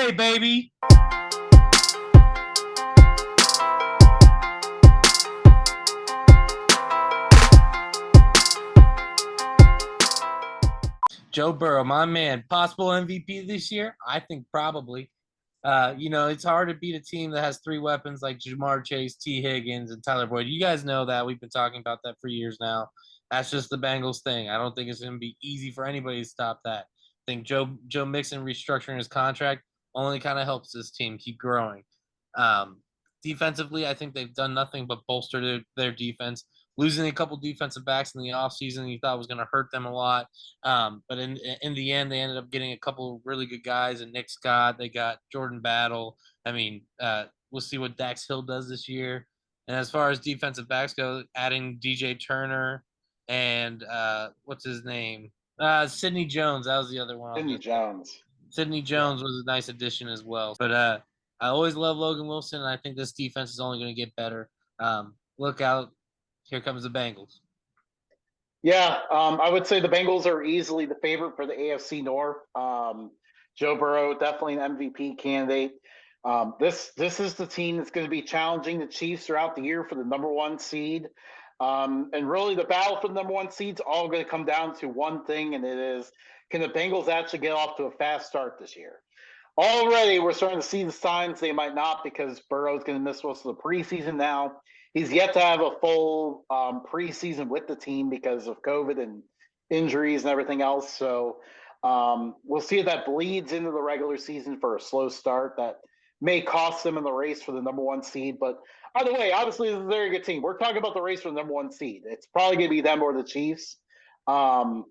Dey Baby. Joe Burrow, my man, possible MVP this year? I think probably. It's hard to beat a team that has three weapons like Jamar Chase, T. Higgins, and Tyler Boyd. You guys know that. We've been talking about that for years now. That's just the Bengals thing. I don't think it's going to be easy for anybody to stop that. I think Joe Mixon restructuring his contract only kind of helps this team keep growing. Defensively, I think they've done nothing but bolster their defense. Losing a couple defensive backs in the offseason you thought was going to hurt them a lot. But in the end, they ended up getting a couple really good guys. And Nick Scott, they got Jordan Battle. We'll see what Dax Hill does this year. And as far as defensive backs go, adding DJ Turner and what's his name? Sidney Jones. That was the other one. Sidney Jones was a nice addition as well. But I always love Logan Wilson, and I think this defense is only going to get better. Look out. Here comes the Bengals. Yeah, I would say the Bengals are easily the favorite for the AFC North. Joe Burrow, definitely an MVP candidate. This is the team that's going to be challenging the Chiefs throughout the year for the number one seed. And really the battle for the number one seed is all going to come down to one thing, and it is, can the Bengals actually get off to a fast start this year? Already we're starting to see the signs they might not, because Burrow's going to miss most of the preseason now. He's yet to have a full preseason with the team because of COVID and injuries and everything else. So we'll see if that bleeds into the regular season for a slow start that may cost them in the race for the number one seed. But either way, obviously, this is a very good team. We're talking about the race for the number one seed. It's probably going to be them or the Chiefs. But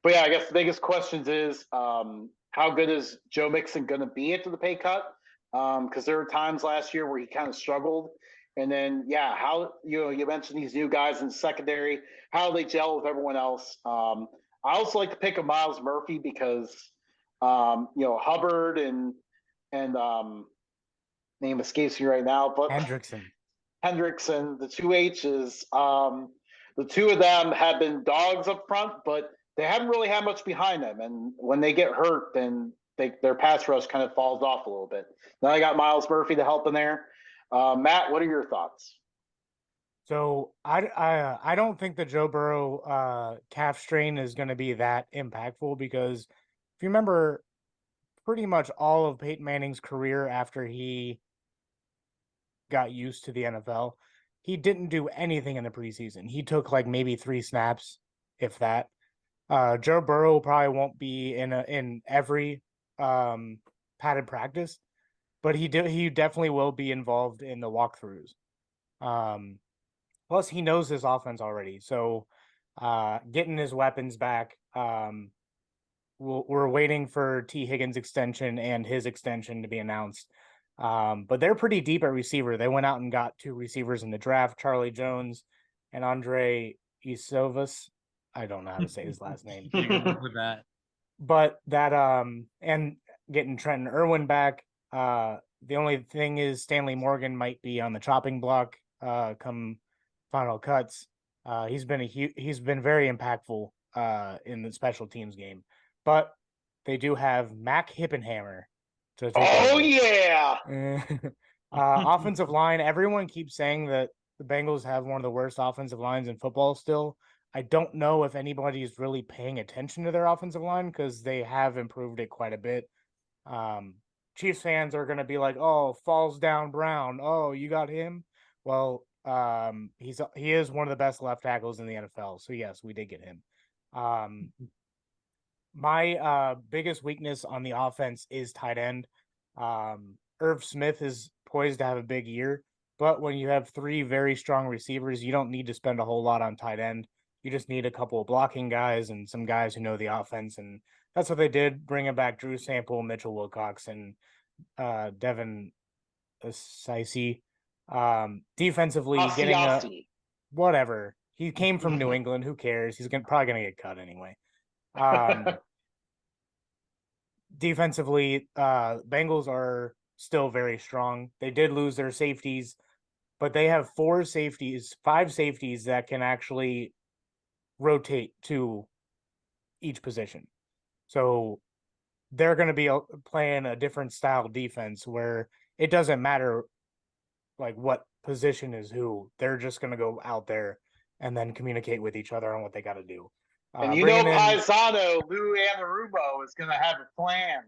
yeah, I guess the biggest question is how good is Joe Mixon going to be after the pay cut? Because there were times last year where he kind of struggled. And then, yeah, how you mentioned these new guys in the secondary, how they gel with everyone else. I also like to pick a Miles Murphy because Hubbard and name escapes me right now, but Hendrickson, the two H's. The two of them have been dogs up front, but they haven't really had much behind them. And when they get hurt, then their pass rush kind of falls off a little bit. Now I got Miles Murphy to help in there. Matt, what are your thoughts? So I don't think the Joe Burrow calf strain is going to be that impactful, because if you remember, pretty much all of Peyton Manning's career after he got used to the NFL, he didn't do anything in the preseason. He took like maybe 3 snaps, if that. Joe Burrow probably won't be in every padded practice, but he definitely will be involved in the walkthroughs. Plus, he knows his offense already, so getting his weapons back. We're waiting for T. Higgins' extension and his extension to be announced. But they're pretty deep at receiver. They went out and got 2 receivers in the draft, Charlie Jones and Andre Isovas. I don't know how to say his last name. With that. But that and getting Trenton Irwin back. The only thing is Stanley Morgan might be on the chopping block come final cuts. He's been very impactful in the special teams game. But they do have Mac Hippenhammer to take over. Yeah. Offensive line, everyone keeps saying that the Bengals have one of the worst offensive lines in football still. I don't know if anybody's really paying attention to their offensive line, because they have improved it quite a bit. Chiefs fans are going to be like, oh, falls down Brown. Oh, you got him? Well, he is one of the best left tackles in the NFL. So, yes, we did get him. My biggest weakness on the offense is tight end. Irv Smith is poised to have a big year, but when you have 3 very strong receivers, you don't need to spend a whole lot on tight end. You just need a couple of blocking guys and some guys who know the offense, and that's what they did, bringing back Drew Sample, Mitchell Wilcox, and Devin Asiasi. Defensively, getting whatever. He came from New England. Who cares? He's probably going to get cut anyway. Defensively, Bengals are still very strong. They did lose their safeties, but they have 5 safeties that can actually rotate to each position. So they're going to be playing a different style defense where it doesn't matter like what position is who. They're just going to go out there and then communicate with each other on what they got to do. And you know, Bringing in, Paisano, Lou Anarumo is going to have a plan.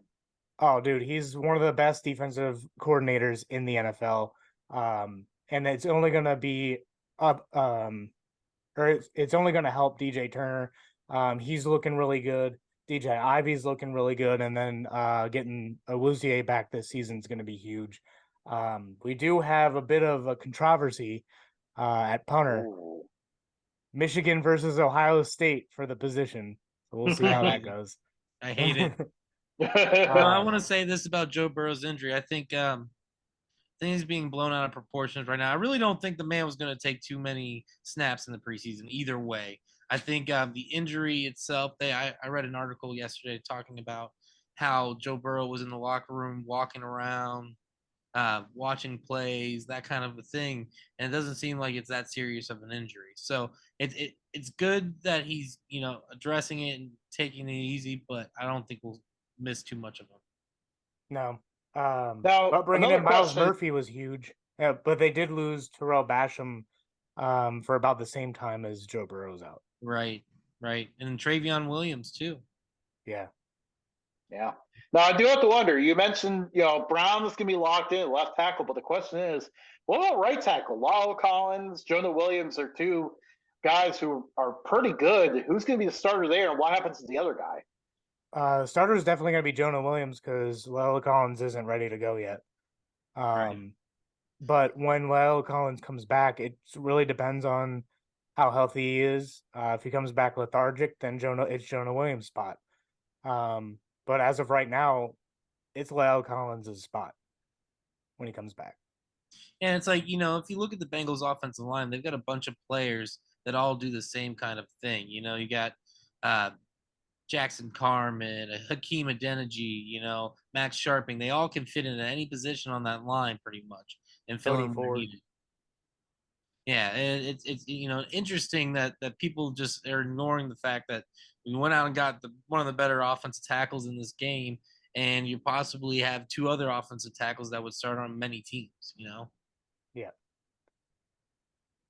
oh, dude, he's one of the best defensive coordinators in the NFL. And it's only going to be up, or it's only going to help DJ Turner. He's looking really good. DJ Ivy's looking really good, and then getting Awuzie back this season is going to be huge. We do have a bit of a controversy at punter. Ooh. Michigan versus Ohio State for the position. So we'll see how that goes. I hate it. I want to say this about Joe Burrow's injury. I think he's being blown out of proportions right now. I really don't think the man was going to take too many snaps in the preseason either way. I think the injury itself, I read an article yesterday talking about how Joe Burrow was in the locker room walking around, watching plays, that kind of a thing. And it doesn't seem like it's that serious of an injury. So it's good that he's, addressing it and taking it easy, but I don't think we'll miss too much of him. No. Now, but bringing in Miles question. Murphy was huge. But they did lose Terrell Basham for about the same time as Joe Burrow's out. Right. And Travion Williams, too. Yeah. Yeah. Now, I do have to wonder, you mentioned, Brown is going to be locked in at left tackle, but the question is, what about right tackle? Lyle Collins, Jonah Williams are two guys who are pretty good. Who's going to be the starter there, and what happens to the other guy? The starter is definitely going to be Jonah Williams because Lyle Collins isn't ready to go yet. Right. But when Lyle Collins comes back, it really depends on how healthy he is. If he comes back lethargic, then it's Jonah Williams' spot. But as of right now, it's Lyle Collins' spot when he comes back. And it's like, if you look at the Bengals offensive line, they've got a bunch of players that all do the same kind of thing. You got Jackson Carman, Hakeem Adeniji, Max Sharping. They all can fit into any position on that line pretty much and fill in where needed. Yeah, and it's interesting that people just are ignoring the fact that we went out and got one of the better offensive tackles in this game, and you possibly have two other offensive tackles that would start on many teams. Yeah.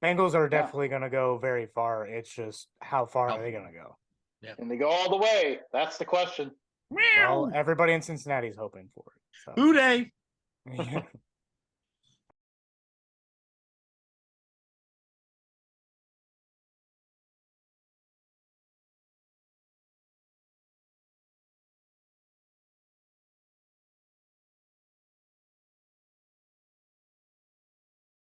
Bengals are definitely going to go very far. It's just how far are they going to go? Yeah. And they go all the way. That's the question. Well, everybody in Cincinnati is hoping for it. So. Who dey?